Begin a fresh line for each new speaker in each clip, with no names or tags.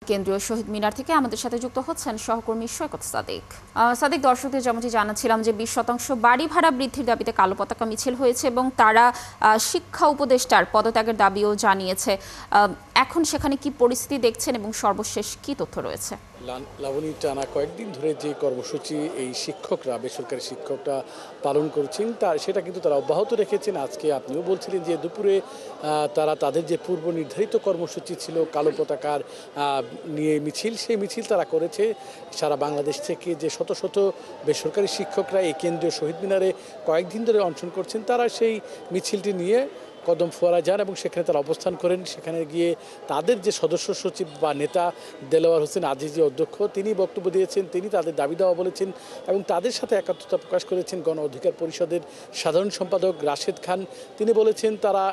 কেন্দ্রীয় শহীদ মিনার থেকে আমাদের সাথে যুক্ত হচ্ছেন সহকর্মী সৈকত সাদিক। সাদিক, দর্শকদের যেমনটি জানাচ্ছিলাম যে 20% বাড়ি ভাড়া বৃদ্ধির দাবিতে কালো পতাকা মিছিল হয়েছে এবং তারা শিক্ষা উপদেষ্টার পদত্যাগের দাবিও জানিয়েছে। এখন সেখানে কি পরিস্থিতি দেখছেন এবং সর্বশেষ কি তথ্য রয়েছে?
লাবণী, টানা কয়েকদিন ধরে যে কর্মসূচি এই শিক্ষকরা, বেসরকারি শিক্ষকরা পালন করছেন সেটা কিন্তু তারা অব্যাহত রেখেছেন। আজকে আপনিও বলছিলেন যে দুপুরে তারা তাদের যে পূর্ব নির্ধারিত কর্মসূচি ছিল কালো পতাকার নিয়ে মিছিল, সেই মিছিল তারা করেছে। সারা বাংলাদেশ থেকে যে শত শত বেসরকারি শিক্ষকরা এই কেন্দ্রীয় শহীদ মিনারে কয়েকদিন ধরে অনশন করছেন, তারা সেই মিছিলটি নিয়ে কদম ফোয়ারা যান এবং সেখানে তারা অবস্থান করেন। সেখানে গিয়ে তাদের যে সদস্য সচিব বা নেতা দেলোয়ার হোসেন আজিজি অধ্যক্ষ, তিনি বক্তব্য দিয়েছেন, তিনি তাদের দাবি দেওয়া বলেছেন এবং তাদের সাথে একাত্মতা প্রকাশ করেছেন গণ অধিকার পরিষদের সাধারণ সম্পাদক রাশেদ খান। তিনি বলেছেন তারা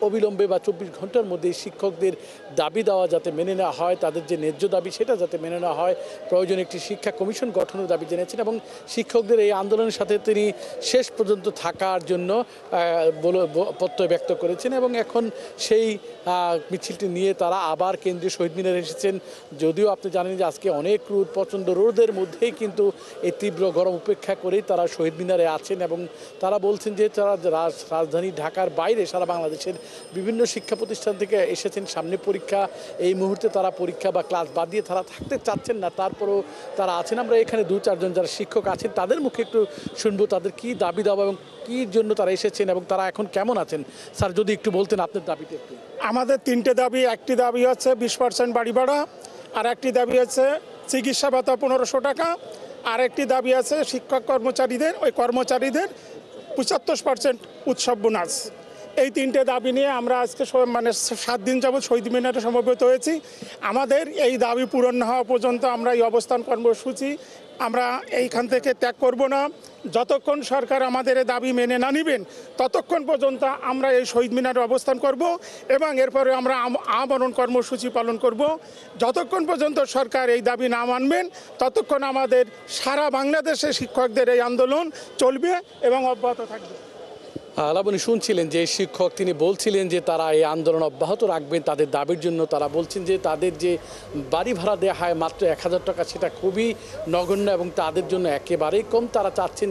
অবিলম্বে বা 24 ঘন্টার মধ্যে শিক্ষকদের দাবি দেওয়া যাতে মেনে নেওয়া হয়, তাদের যে ন্যায্য দাবি সেটা যাতে মেনে নেওয়া হয়, প্রয়োজনে একটি শিক্ষা কমিশন গঠনের দাবি জানিয়েছেন এবং শিক্ষকদের এই আন্দোলনের সাথে তিনি শেষ পর্যন্ত থাকার জন্য প্রত্যয় ব্যক্ত করেছেন এবং এখন সেই মিছিলটি নিয়ে তারা আবার কেন্দ্রীয় শহীদ মিনারে এসেছেন। যদিও আপনি জানেন যে আজকে অনেক প্রচণ্ড রোদের মধ্যেই কিন্তু এই তীব্র গরম উপেক্ষা করেই তারা শহীদ মিনারে আছেন এবং তারা বলছেন যে তারা রাজধানী ঢাকার বাইরে সারা বাংলাদেশের বিভিন্ন শিক্ষা প্রতিষ্ঠান থেকে এসেছেন। সামনে পরীক্ষা, এই মুহূর্তে তারা পরীক্ষা বা ক্লাস বাদ দিয়ে তারা থাকতে চাচ্ছেন না, তারপরেও তারা আছেন। আমরা এখানে 2-4 জন যারা শিক্ষক আছেন তাদের মুখে একটু শুনবো তাদের কি দাবি দাওয়া এবং কী জন্য তারা এসেছেন এবং তারা এখন কেমন আছেন। স্যার, যদি একটু বলতেন আপনার দাবিতে একটু।
আমাদের 3টে দাবি। একটি দাবি হচ্ছে 20% বাড়ি ভাড়া, আর একটি দাবি হচ্ছে চিকিৎসা ভাতা 1500 টাকা, আর একটি দাবি আছে শিক্ষক কর্মচারীদের 75% উৎসব বোনাস। এই 3টে দাবি নিয়ে আমরা আজকে 7 দিন যাবৎ শহীদ মিনারে সমবেত হয়েছি। আমাদের এই দাবি পূরণ না হওয়া পর্যন্ত আমরা এই অবস্থান কর্মসূচি আমরা এইখান থেকে ত্যাগ করব না। যতক্ষণ সরকার আমাদের এই দাবি মেনে না নেবেন ততক্ষণ পর্যন্ত আমরা এই শহীদ মিনারে অবস্থান করব এবং এরপরে আমরা আমরণ কর্মসূচি পালন করব। যতক্ষণ পর্যন্ত সরকার এই দাবি না মানবেন ততক্ষণ আমাদের সারা বাংলাদেশে শিক্ষকদের এই আন্দোলন চলবে এবং অব্যাহত থাকবে।
লাবণী, শুনছিলেন যে শিক্ষক তিনি বলছিলেন যে তারা এই আন্দোলন অব্যাহত রাখবেন তাদের দাবির জন্য। তারা বলছেন যে তাদের যে বাড়ি ভাড়া দেওয়া হয় মাত্র 1000 টাকা, সেটা খুবই নগণ্য এবং তাদের জন্য একেবারেই কম। তারা চাচ্ছেন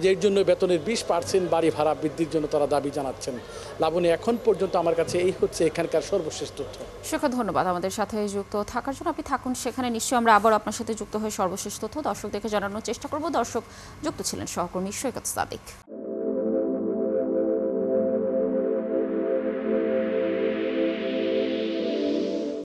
যে এর জন্য বেতনের 20% বাড়ি ভাড়া বৃদ্ধির জন্য তারা দাবি জানাচ্ছেন। লাবণী, এখন পর্যন্ত আমার কাছে এই হচ্ছে এখানকার সর্বশেষ তথ্য।
সৈকত, ধন্যবাদ আমাদের সাথে যুক্ত থাকার জন্য। আপনি থাকুন সেখানে, নিশ্চয়ই আমরা আবার আপনার সাথে যুক্ত হয়ে সর্বশেষ তথ্য দর্শকদেরকে জানানোর চেষ্টা করব। দর্শক, যুক্ত ছিলেন সহকর্মী সৈকত সাদিক।